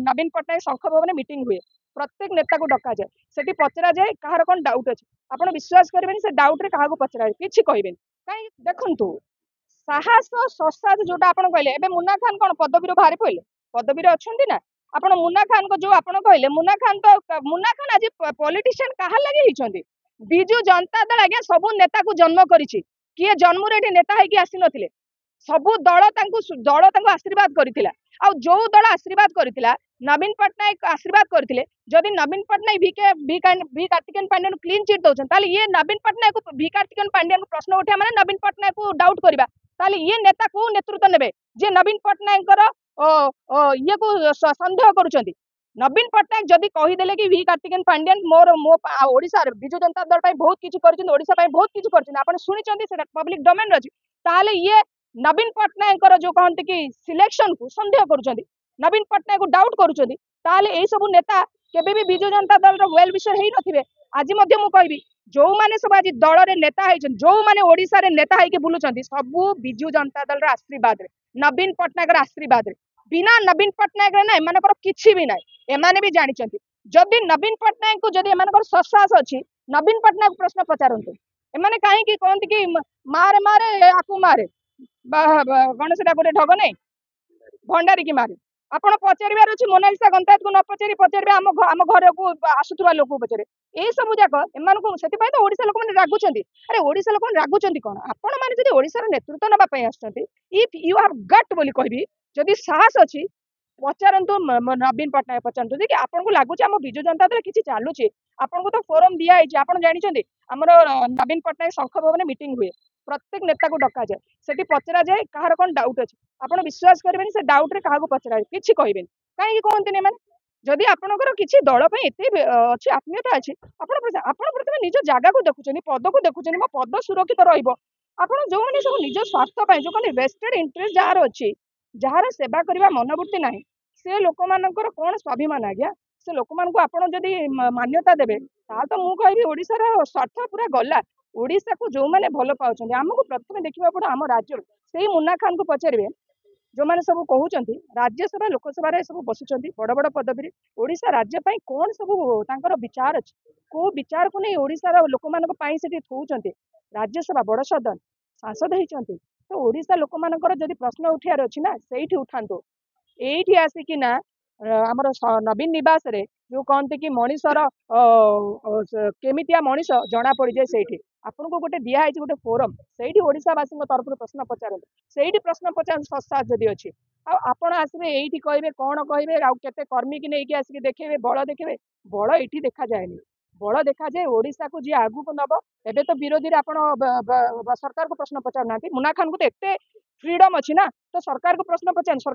नवीन पट्टनायक शंख भवन मीटिंग हुए प्रत्येक नेता को डका जाए सेठी पचरा जाए कहार कौन डाउट अच्छे आप विश्वास करेंगे से डाउट रे क्या पचरा किसी कहबेनि कहीं देखु साहस ससाद जोटा आप कहले मुन्ना खान कौन पदवी बाहरी पड़े पदवी अच्छा ना आप मुन्ना खान को जो आप कहले मुन्ना खान आज पॉलिटिशियन कहा लगे विजु जनता दल आज्ञा सबू नेता को जन्म करिछि किए जन्म रे नेता है आसी नथिले सबू दल आशीर्वाद करथिला आ जो दल आशीर्वाद करथिला नवीन पट्टनायक आशीर्वाद करथिले जदि नवीन पट्टनायक भी कार्तिकेयन पांड्यन क्लीन चिट दौन ताले ये नवीन पट्टनायक को भी कार्तिकेयन पांड्यन को प्रश्न उठा माने नवीन पट्टनायक को डाउट करबा ताले ये नेता को नेतृत्व नेबे जे नवीन पट्टनायक ये को संदेह करूछंती नवीन पट्टनायक जदि कहीदेले कि भी कार्तिकेयन पांड्यन मोर मो ओडिशा विजु जनता दल पाई बहुत किछि करछन ओडिशा पाई बहुत किछि करछन आपण सुनिछंती सेटा पब्लिक डोमेन रछि ताले ये नवीन पट्टनायक जो कहते कि सिलेक्शन को संदेह करुँच नवीन पट्टनायक को डाउट करुँच ताले सब नेता केबे भी विजु जनता दल वेल विषय ही नथिबे आज कहि जो माने सब आज दल रे नेता है जो माने ओडिशा रे नेता है बुलुचंती सबू विजु जनता दल आशीर्वाद रे नवीन पट्टनायक आशीर्वाद रे बिना नवीन पट्टनायक रे ना एमानकर किछि भी नाही एमाने भी जानिचंती जदि नवीन पट्टनायक को जदि एमानकर ससास अछि नवीन पट्टनायक प्रश्न पचारंतु एमाने काहे कि कहंती कि मारे मारे आकु मारे गणेश गोटे ढग नहीं भंडारी की मारे आपण पचार अच्छे मोनालिसा गंतायत को न पचारि पचारे आम घर को आसुवा लोक पचारे यही सब जाक एम तो ओडिशा लोक मैंने रागुंट अरे ओडिशा लोक रागुंट कौन आपण मैंने ओडिशार नेतृत्व नापी आसुँच इफ यू हैव गट बोली कहबी जदि साहस अच्छी पचारतु नवीन पट्टनायक पचारतु कि आपको लगुच आम विजु जनता दल किसी चलुचे आपको तो फोरम दिखाई आप जानते आमर नवीन पट्टनायक शंख भवन मीटिंग हुए प्रत्येक नेता को डका जाए सेठी पचरा जाए कहार कौन डाउट अच्छे आप विश्वास करेंगे से डाउट रे क्या पचरा किसी कहबेनि कहीं कहते मैंने जदि आपंकर किसी दल एत अच्छी आत्मीयता अच्छी प्रथम निज जगह को देखुं पद को देखुं मो पद सुरक्षित रहा जो मैंने सब निज स्वार्थ जो कहते वेस्टेड इंटरेस्ट जार अच्छी जार सेवा करने मनोवृत्ति ना से लोक मानकर कौन स्वाभिमान आज्ञा से लोक मान आप मान्यता देवे तो मुझे कहि ओडिशार स्वार्थ पूरा गला ओडिशा को जो मैंने भल पाँच आमको प्रथम देखा पड़े आम राज्य से मुन्ना खान को पचारे जो मैंने सब कहते राज्यसभा लोकसभा सब बसुंच बड़ बड़ पदवी ओडिशा राज्य कौन सब विचार अच्छे को विचार को नहीं ओडिशार लोक मानी थोचते राज्यसभा बड़ सदन सांसद होती तो ओडिशा लोक मानकर जदि प्रश्न उठार अच्छी ना से उठातु ये आसिकिना आमर नवीन निवास रे जो कहते कि मनीषर केमितिया मनीष जना पड़ जाए से आपन को गोटे दिखाई गोटे फोरम से ओडिशावासी तरफ प्रश्न पचारत से प्रश्न पचार सत्ता जदि अच्छी आपण आसवे ये कहे कौन कहे आते कर्मी की नहीं आसिक देखे बल देखे बल ये देखा जाए बल देखा जाए ओडिशा को जी आगू को नब एबे तो विरोधी आप सरकार को प्रश्न पचार ना मुन्ना खान को तो एत फ्रीडम अच्छी ना तो सरकार को प्रश्न पचार सरकार